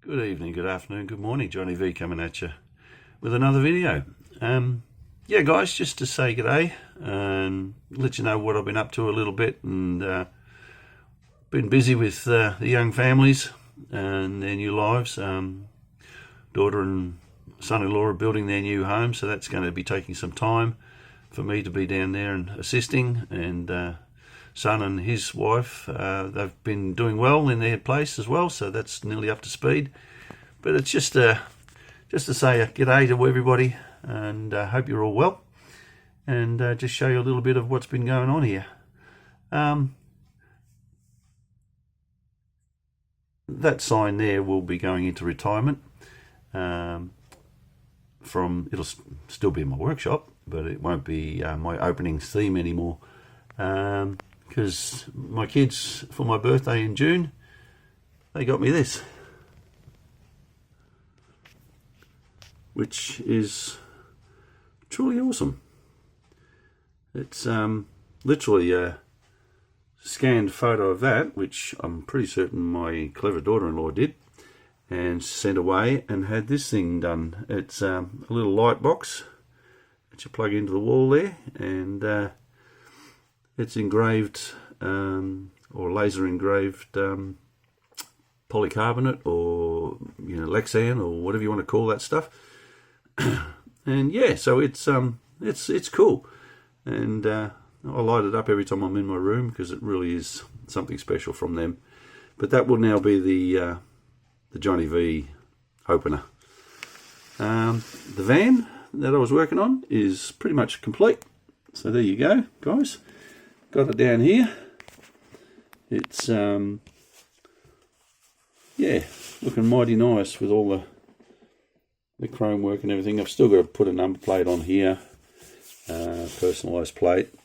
Good evening, good afternoon, good morning. Johnny V coming at you with another video. Yeah, guys, just to say g'day and let you know what I've been up to a little bit, and been busy with the young families and their new lives. Daughter and son-in-law are building their new home, so that's going to be taking some time for me to be down there and assisting. And son and his wife, they've been doing well in their place as well, so that's nearly up to speed. But it's just to say a g'day to everybody, and hope you're all well, and just show you a little bit of what's been going on here. That sign there will be going into retirement. It'll still be in my workshop, but it won't be my opening theme anymore. Because my kids, for my birthday in June, they got me this, which is truly awesome. It's literally a scanned photo of that, which I'm pretty certain my clever daughter-in-law did, and sent away, and had this thing done. It's a little light box that you plug into the wall there, and it's engraved or laser engraved polycarbonate, or Lexan, or whatever you want to call that stuff. And yeah, so it's cool, and I light it up every time I'm in my room because it really is something special from them. But that will now be the Johnny V opener. The van that I was working on is pretty much complete. So there you go, guys. Got it down here. It's yeah, looking mighty nice with all the chrome work and everything. I've still got to put a number plate on here, personalised plate,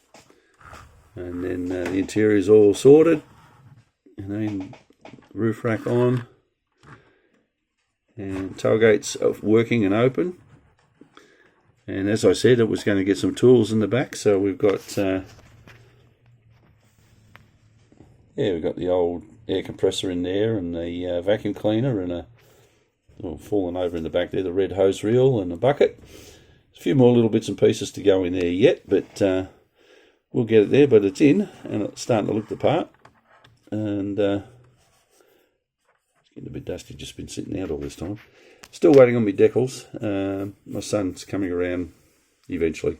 and then the interior is all sorted, and then roof rack on, and tailgates working and open. And as I said, it was going to get some tools in the back, so we've got we've got the old air compressor in there, and the vacuum cleaner, and fallen over in the back there, the red hose reel, and a bucket. There's a few more little bits and pieces to go in there yet, but we'll get it there. But it's in, and it's starting to look the part. And it's getting a bit dusty, just been sitting out all this time. Still waiting on my decals. My son's coming around eventually,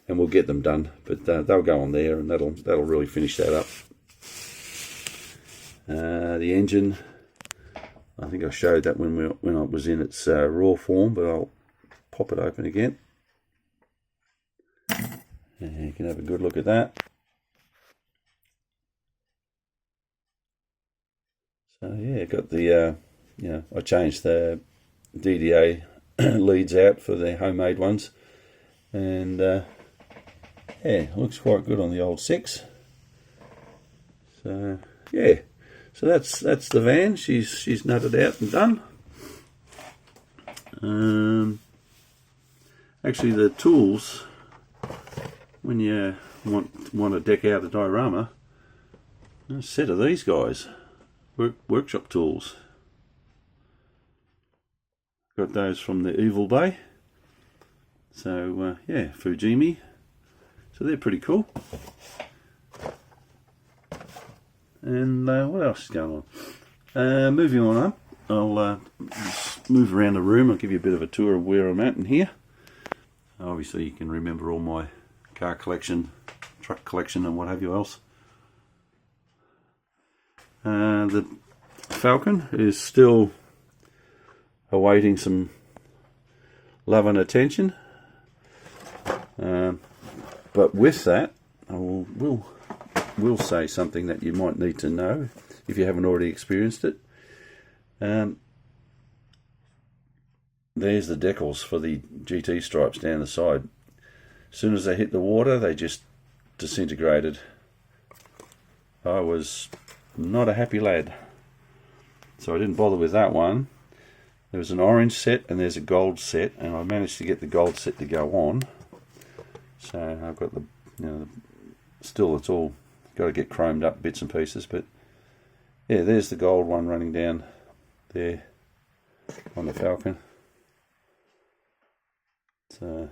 and we'll get them done. But they'll go on there, and that'll really finish that up. The engine, I think I showed that when I was in its raw form, but I'll pop it open again, and you can have a good look at that. So yeah, got the I changed the DDA leads out for the homemade ones, and yeah, it looks quite good on the old 6. So yeah. So that's the van. She's nutted out and done. Actually, the tools, when you want to deck out a diorama, a set of these guys, workshop tools. Got those from the Evil Day. So yeah, Fujimi. So they're pretty cool. And what else is going on? Moving on up, I'll just move around the room. I'll give you a bit of a tour of where I'm at in here. Obviously you can remember all my car collection, truck collection, and what have you else. The Falcon is still awaiting some love and attention, but with that I will say something that you might need to know if you haven't already experienced it. There's the decals for the GT stripes down the side. As soon as they hit the water, they just disintegrated. I was not a happy lad, so I didn't bother with that one. There was an orange set and there's a gold set, and I managed to get the gold set to go on. So I've got the, still it's all got to get chromed up bits and pieces, but yeah, there's the gold one running down there. on the Falcon. It's a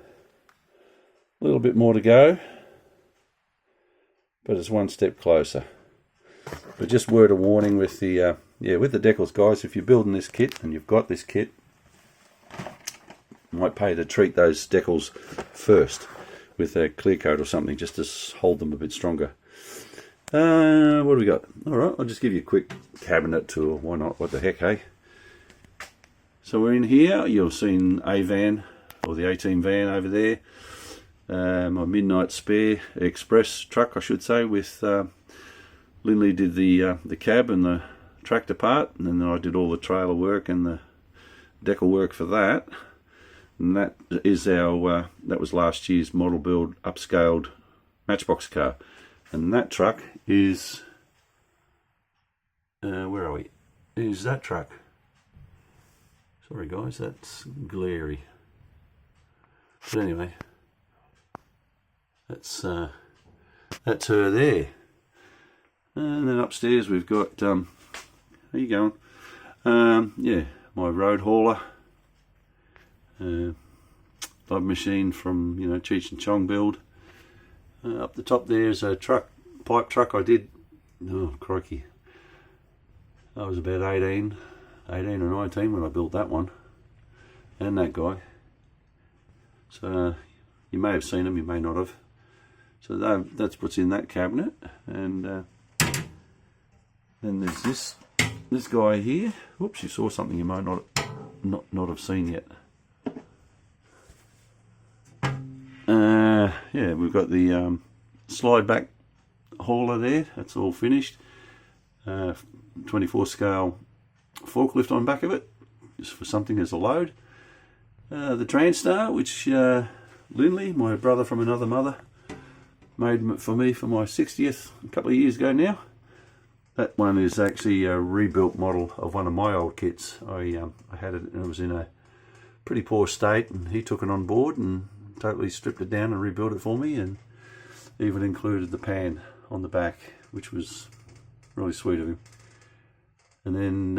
little bit more to go, but it's one step closer. But just word of warning with the with the decals, guys, if you're building this kit and you've got this kit, might pay to treat those decals first with a clear coat or something, just to hold them a bit stronger. What do we got? Alright, I'll just give you a quick cabinet tour. Why not? What the heck, hey? So we're in here. You'll see a van, or the A-Team van over there. My Midnight Spare Express truck, I should say, with Lindley did the cab and the tractor part, and then I did all the trailer work and the decal work for that. And that is our that was last year's model build upscaled Matchbox car. And that truck is where are we? Is that truck? Sorry guys, that's glary. But anyway, that's her there. And then upstairs we've got how you going? Yeah, my road hauler. Love machine from, you know, Cheech and Chong build. Up the top there's a pipe truck I did. Oh crikey, I was about 18 or 19 when I built that one, and that guy. So you may have seen them, you may not have. So that's what's in that cabinet. And then there's this guy here. Whoops, you saw something you might not have seen yet. Yeah, we've got the slide back hauler there. That's all finished. 24 scale forklift on back of it, just for something as a load. The Transtar, which Lindley, my brother from another mother, made for me for my 60th a couple of years ago now. That one is actually a rebuilt model of one of my old kits. I had it and it was in a pretty poor state, and he took it on board and totally stripped it down and rebuilt it for me, and even included the pan on the back, which was really sweet of him. And then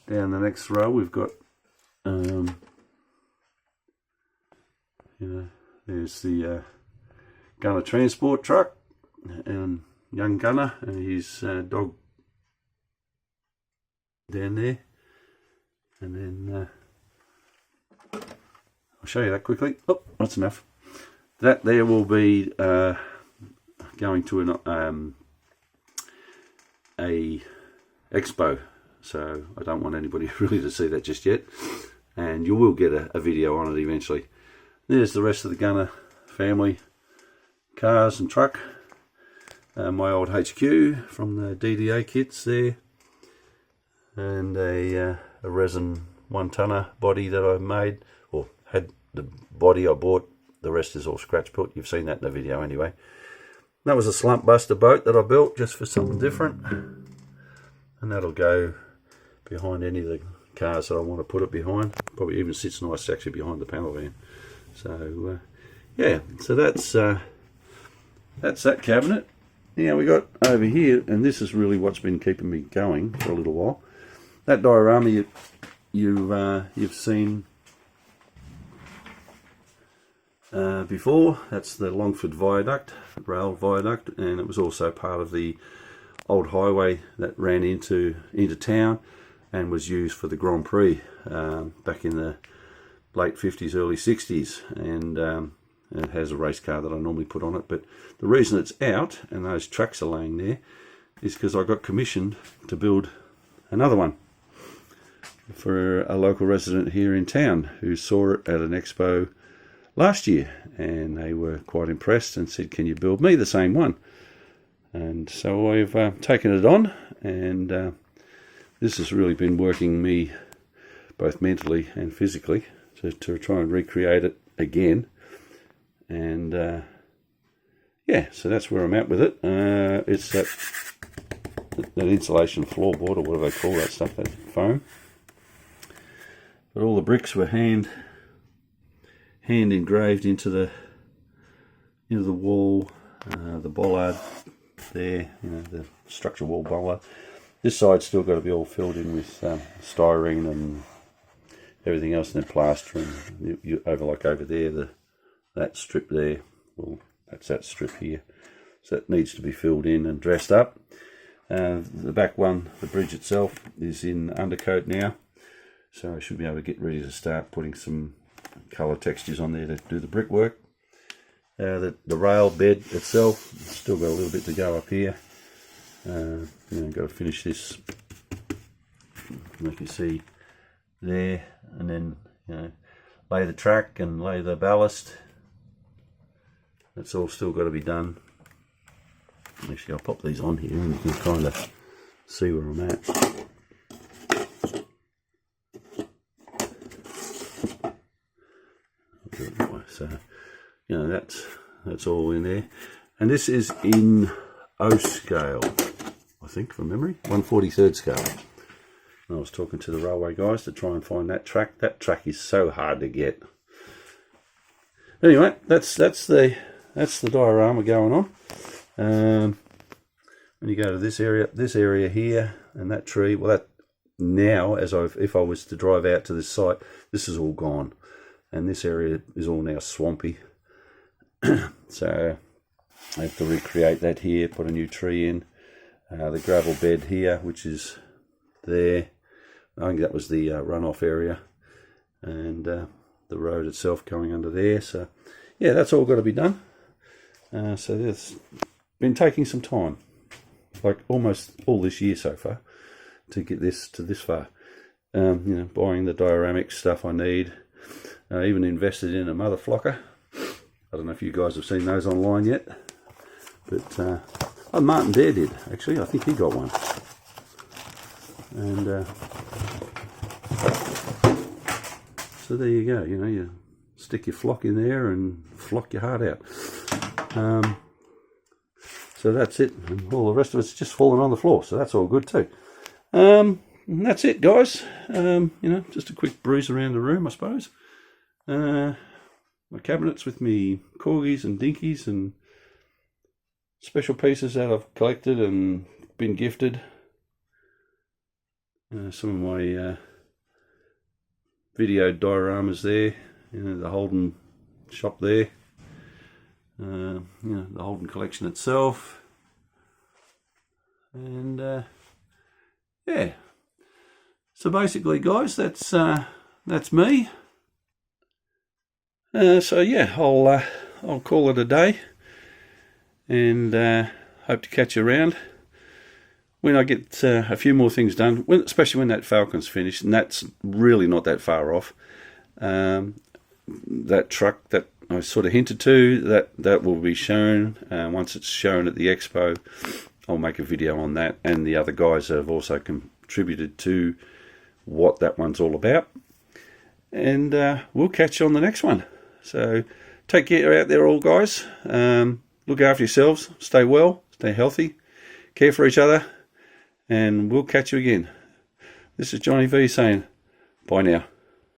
down the next row we've got you know, there's the Gunner transport truck and young Gunner and his dog down there. And then I'll show you that quickly. Oh, that's enough. That there will be going to a expo, so I don't want anybody really to see that just yet, and you will get a video on it eventually. There's the rest of the Gunner family cars and truck. My old HQ from the DDA kits there, and a resin 1-tonner body that I made, or had the body I bought. The rest is all scratch built. You've seen that in the video anyway. That was a slump buster boat that I built just for something different, and that'll go behind any of the cars that I want to put it behind. Probably even sits nice actually behind the panel van. So yeah, so that's that cabinet. Now we got over here, and this is really what's been keeping me going for a little while. That diorama you've seen before. That's the Longford Viaduct, rail viaduct, and it was also part of the old highway that ran into town and was used for the Grand Prix back in the late 50s, early 60s, and it has a race car that I normally put on it. But the reason it's out and those tracks are laying there is because I got commissioned to build another one for a local resident here in town who saw it at an expo last year, and they were quite impressed and said, can you build me the same one? And so I've taken it on, and this has really been working me both mentally and physically to try and recreate it again. And yeah, so that's where I'm at with it. It's that insulation floorboard, or whatever they call that stuff, that foam. But all the bricks were hand engraved into the wall, the bollard there, the structure wall bollard, This side's still got to be all filled in with styrene and everything else, and then plaster. And you over there, that strip there, well, that's that strip here. So that needs to be filled in and dressed up. The back one, the bridge itself, is in undercoat now, so I should be able to get ready to start putting some colour textures on there to do the brickwork. The rail bed itself, still got a little bit to go up here. Got to finish this, like you see there, and then lay the track and lay the ballast. That's all still got to be done. Actually, I'll pop these on here and you can kind of see where I'm at. So, that's all in there. And this is in O scale, I think, from memory, 1/43 scale. And I was talking to the railway guys to try and find that track. That track is so hard to get. Anyway, that's the diorama going on. When you go to this area here, and that tree, well, that now, if I was to drive out to this site, this is all gone, and this area is all now swampy. So I have to recreate that here, put a new tree in. The gravel bed here, which is there, I think that was the runoff area, and the road itself going under there. So yeah, that's all got to be done. So it's been taking some time, like almost all this year so far, to get this to this far. Buying the dioramic stuff I need. Even invested in a mother flocker. I don't know if you guys have seen those online yet, but Martin Dare did, actually. I think he got one. And so there you go. You stick your flock in there and flock your heart out. So that's it, and all the rest of it's just falling on the floor, so that's all good too. And that's it, guys. Just a quick breeze around the room, I suppose. My cabinets with me corgis and dinkies and special pieces that I've collected and been gifted. Some of my video dioramas there, the Holden shop there. The Holden collection itself, and yeah. So basically, guys, that's me. So yeah, I'll call it a day, and hope to catch you around when I get a few more things done. Especially when that Falcon's finished, and that's really not that far off. That truck that I sort of hinted to, that will be shown. Once it's shown at the expo, I'll make a video on that, and the other guys have also contributed to what that one's all about. And we'll catch you on the next one. So take care out there all, guys. Look after yourselves, stay well, stay healthy, care for each other, and we'll catch you again. This is Johnny V saying bye now.